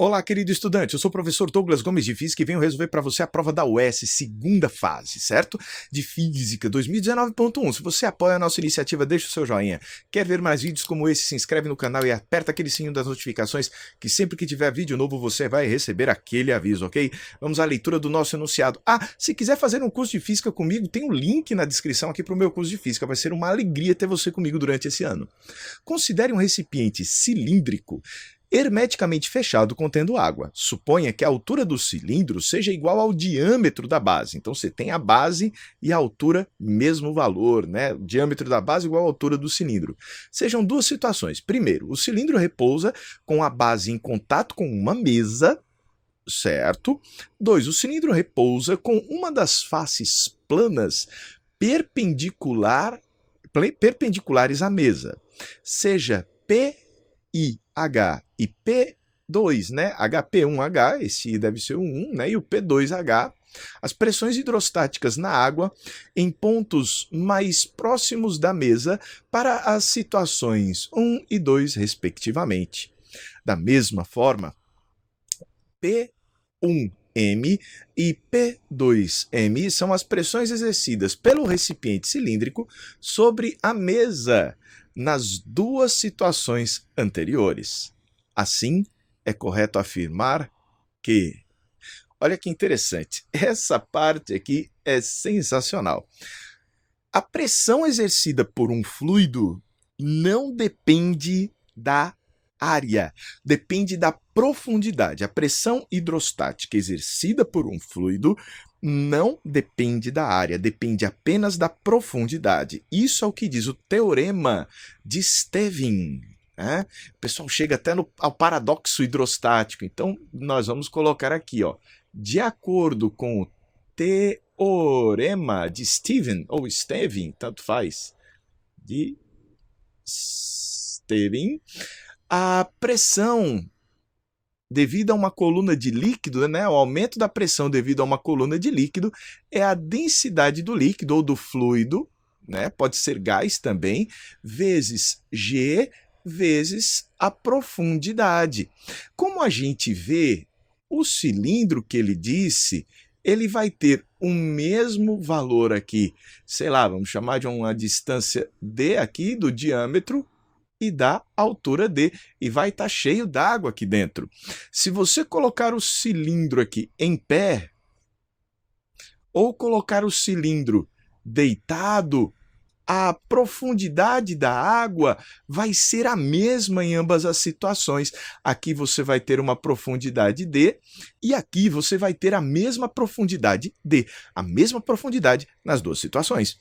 Olá, querido estudante, eu sou o professor Douglas Gomes de Física e venho resolver para você a prova da UES, segunda fase, certo? De Física 2019.1. Se você apoia a nossa iniciativa, deixa o seu joinha. Quer ver mais vídeos como esse, se inscreve no canal e aperta aquele sininho das notificações, que sempre que tiver vídeo novo você vai receber aquele aviso, ok? Vamos à leitura do nosso enunciado. Se quiser fazer um curso de Física comigo, tem um link na descrição aqui para o meu curso de Física. Vai ser uma alegria ter você comigo durante esse ano. Considere um recipiente cilíndrico hermeticamente fechado contendo água. Suponha que a altura do cilindro seja igual ao diâmetro da base. Então você tem a base e a altura, mesmo valor, né? O diâmetro da base igual à altura do cilindro. Sejam duas situações. Primeiro, o cilindro repousa com a base em contato com uma mesa, certo? 2. O cilindro repousa com uma das faces planas perpendiculares à mesa, seja PIH e P2, né? HP1H, esse deve ser o 1, né? E o P2H, as pressões hidrostáticas na água em pontos mais próximos da mesa para as situações 1 e 2, respectivamente. Da mesma forma, P1M e P2M são as pressões exercidas pelo recipiente cilíndrico sobre a mesa nas duas situações anteriores. Assim, é correto afirmar que... Olha que interessante, essa parte aqui é sensacional. A pressão exercida por um fluido não depende da área, depende da profundidade. A pressão hidrostática exercida por um fluido não depende da área, depende apenas da profundidade. Isso é o que diz o teorema de Stevin. O pessoal chega até ao paradoxo hidrostático. Então, nós vamos colocar aqui, ó, de acordo com o teorema de Stevin, ou Stevin, tanto faz, de Stevin, a pressão devido a uma coluna de líquido, né, o aumento da pressão devido a uma coluna de líquido é a densidade do líquido ou do fluido, né, pode ser gás também, vezes G vezes a profundidade. Como a gente vê, o cilindro que ele disse, ele vai ter o mesmo valor aqui, sei lá, vamos chamar de uma distância D aqui do diâmetro e da altura D, e vai estar cheio d'água aqui dentro. Se você colocar o cilindro aqui em pé, ou colocar o cilindro deitado, a profundidade da água vai ser a mesma em ambas as situações. Aqui você vai ter uma profundidade D e aqui você vai ter a mesma profundidade D, a mesma profundidade nas duas situações.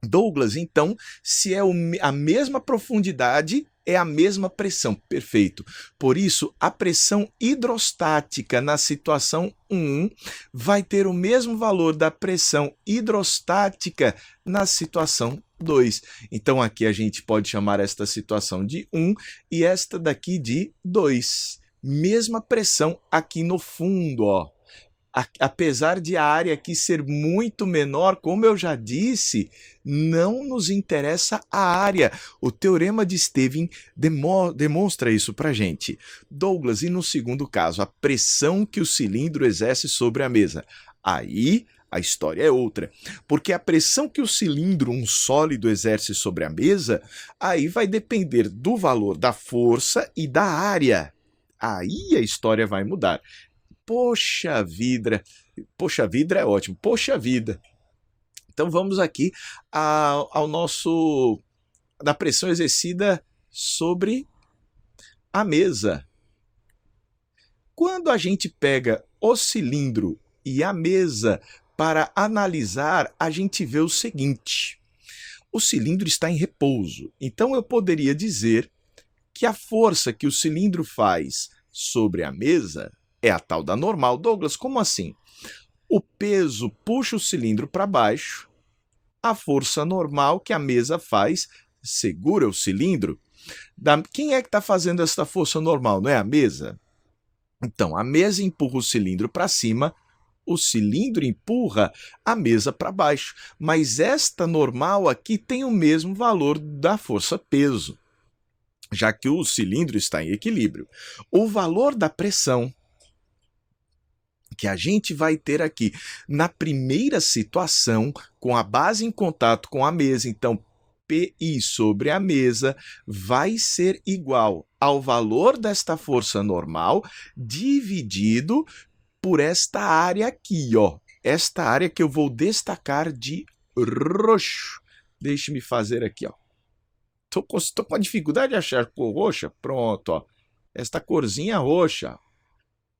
Douglas, então, se é a mesma profundidade, é a mesma pressão. Perfeito. Por isso, a pressão hidrostática na situação 1 vai ter o mesmo valor da pressão hidrostática na situação 2. Então, aqui a gente pode chamar esta situação de 1 e esta daqui de 2. Mesma pressão aqui no fundo, ó. Apesar de a área aqui ser muito menor, como eu já disse, não nos interessa a área. O teorema de Stevin demonstra isso para a gente. Douglas, e no segundo caso, a pressão que o cilindro exerce sobre a mesa? Aí a história é outra, porque a pressão que o cilindro, um sólido, exerce sobre a mesa, aí vai depender do valor da força e da área. Aí a história vai mudar. Poxa vida é ótimo, poxa vida. Então vamos aqui ao nosso, da pressão exercida sobre a mesa. Quando a gente pega o cilindro e a mesa para analisar, a gente vê o seguinte: o cilindro está em repouso, então eu poderia dizer que a força que o cilindro faz sobre a mesa é a tal da normal. Douglas, como assim? O peso puxa o cilindro para baixo, a força normal que a mesa faz segura o cilindro. Quem é que está fazendo essa força normal? Não é a mesa? Então, a mesa empurra o cilindro para cima, o cilindro empurra a mesa para baixo. Mas esta normal aqui tem o mesmo valor da força-peso. já que o cilindro está em equilíbrio. O valor da pressão que a gente vai ter aqui na primeira situação, com a base em contato com a mesa, então PI sobre a mesa vai ser igual ao valor desta força normal dividido por esta área aqui, ó. Esta área que eu vou destacar de roxo. Deixe-me fazer aqui, ó. Tô com a dificuldade de achar cor roxa. Pronto, ó. Esta corzinha roxa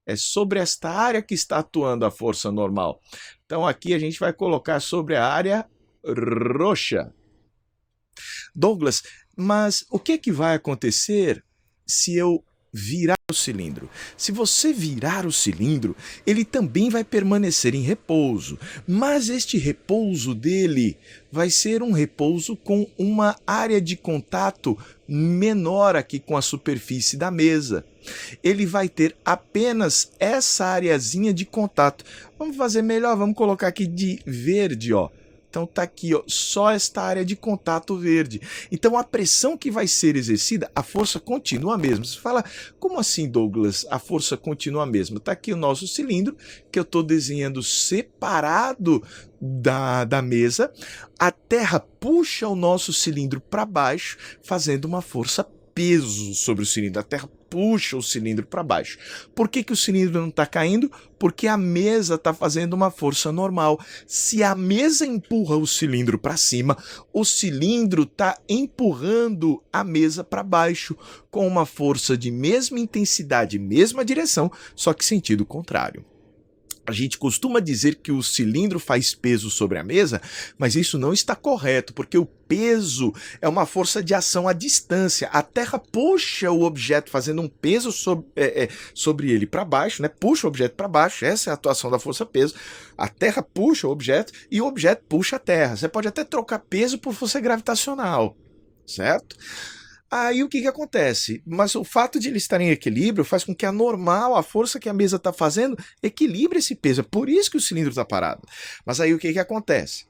é sobre esta área que está atuando a força normal. Então aqui a gente vai colocar sobre a área roxa. Douglas, mas o que é que vai acontecer se eu virar o cilindro? Se você virar o cilindro, ele também vai permanecer em repouso, mas este repouso dele vai ser um repouso com uma área de contato menor aqui com a superfície da mesa. Ele vai ter apenas essa areazinha de contato. Vamos fazer melhor, vamos colocar aqui de verde, ó. Então tá aqui, ó, só esta área de contato verde. Então a pressão que vai ser exercida, a força continua a mesma. Você fala, como assim, Douglas? A força continua a mesma. Tá aqui o nosso cilindro, que eu estou desenhando separado da mesa. A Terra puxa o nosso cilindro para baixo, fazendo uma força peso sobre o cilindro. A Terra puxa o cilindro para baixo. Por que o cilindro não está caindo? Porque a mesa está fazendo uma força normal. Se a mesa empurra o cilindro para cima, o cilindro está empurrando a mesa para baixo com uma força de mesma intensidade, mesma direção, só que sentido contrário. A gente costuma dizer que o cilindro faz peso sobre a mesa, mas isso não está correto, porque o peso é uma força de ação à distância. A Terra puxa o objeto fazendo um peso sobre ele para baixo, né? Puxa o objeto para baixo, essa é a atuação da força-peso. A Terra puxa o objeto e o objeto puxa a Terra. Você pode até trocar peso por força gravitacional, certo? Aí o que acontece? Mas o fato de ele estar em equilíbrio faz com que a normal, a força que a mesa está fazendo, equilibre esse peso. É por isso que o cilindro está parado. Mas aí o que acontece?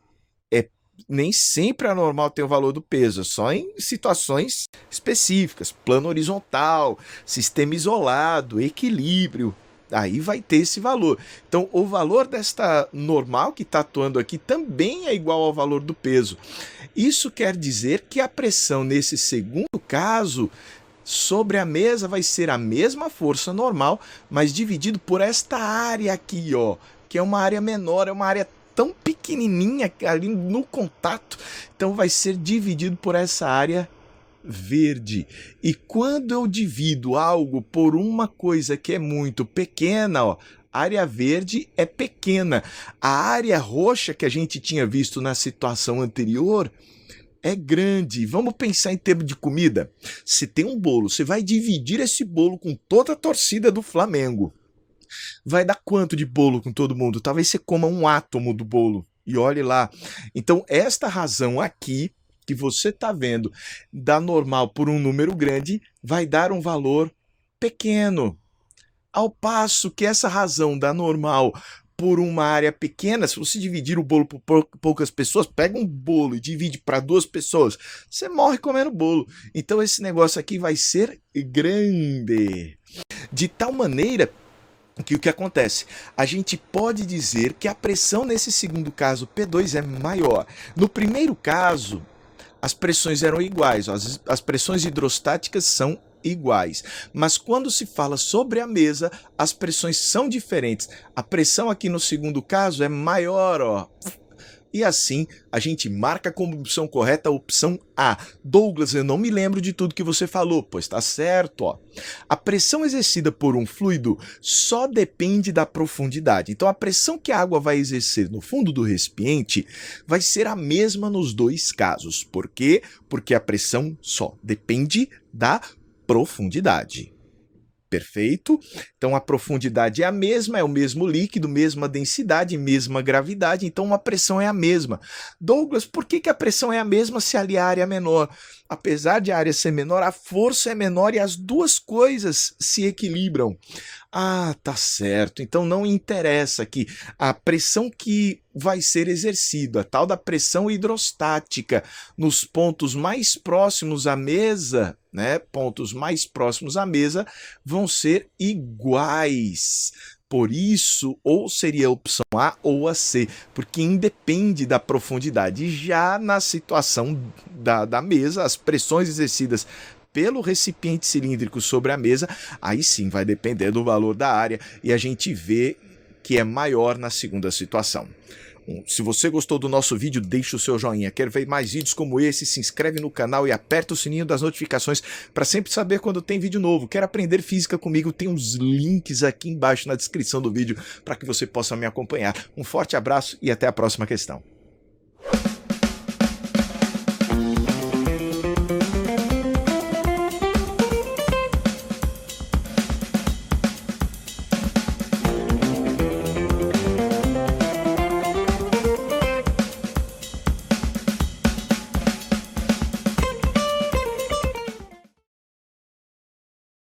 Nem sempre a normal tem o valor do peso, só em situações específicas, plano horizontal, sistema isolado, equilíbrio. Aí vai ter esse valor. Então, o valor desta normal que está atuando aqui também é igual ao valor do peso. Isso quer dizer que a pressão nesse segundo caso sobre a mesa vai ser a mesma força normal, mas dividido por esta área aqui, ó, que é uma área menor, é uma área tão pequenininha ali no contato. Então vai ser dividido por essa área verde. E quando eu divido algo por uma coisa que é muito pequena, ó, área verde é pequena. A área roxa que a gente tinha visto na situação anterior é grande. Vamos pensar em termos de comida. Se tem um bolo, você vai dividir esse bolo com toda a torcida do Flamengo. Vai dar quanto de bolo com todo mundo? Talvez você coma um átomo do bolo. E olhe lá. Então, esta razão aqui que você está vendo da normal por um número grande vai dar um valor pequeno. Ao passo que essa razão da normal por uma área pequena, se você dividir o bolo por poucas pessoas, pega um bolo e divide para 2 pessoas, você morre comendo bolo. Então esse negócio aqui vai ser grande. De tal maneira que o que acontece? A gente pode dizer que a pressão nesse segundo caso, P2, é maior. No primeiro caso, as pressões eram iguais, as pressões hidrostáticas são iguais. Mas quando se fala sobre a mesa, as pressões são diferentes. A pressão aqui no segundo caso é maior, ó. E assim, a gente marca como opção correta a opção A. Douglas, eu não me lembro de tudo que você falou. Pois tá certo, ó. A pressão exercida por um fluido só depende da profundidade. Então, a pressão que a água vai exercer no fundo do recipiente vai ser a mesma nos dois casos. Por quê? Porque a pressão só depende da profundidade. Perfeito? Então a profundidade é a mesma, é o mesmo líquido, mesma densidade, mesma gravidade, então a pressão é a mesma. Douglas, por que a pressão é a mesma se ali a área é menor? Apesar de a área ser menor, a força é menor e as duas coisas se equilibram. Ah, tá certo. Então não interessa aqui a pressão que vai ser exercida, a tal da pressão hidrostática, nos pontos mais próximos à mesa, né, pontos mais próximos à mesa, vão ser iguais. Por isso, ou seria a opção A ou a C, porque independe da profundidade. Já na situação da mesa, as pressões exercidas pelo recipiente cilíndrico sobre a mesa, aí sim vai depender do valor da área e a gente vê que é maior na segunda situação. Se você gostou do nosso vídeo, deixa o seu joinha. Quer ver mais vídeos como esse? Se inscreve no canal e aperta o sininho das notificações para sempre saber quando tem vídeo novo. Quer aprender física comigo? Tem uns links aqui embaixo na descrição do vídeo para que você possa me acompanhar. Um forte abraço e até a próxima questão.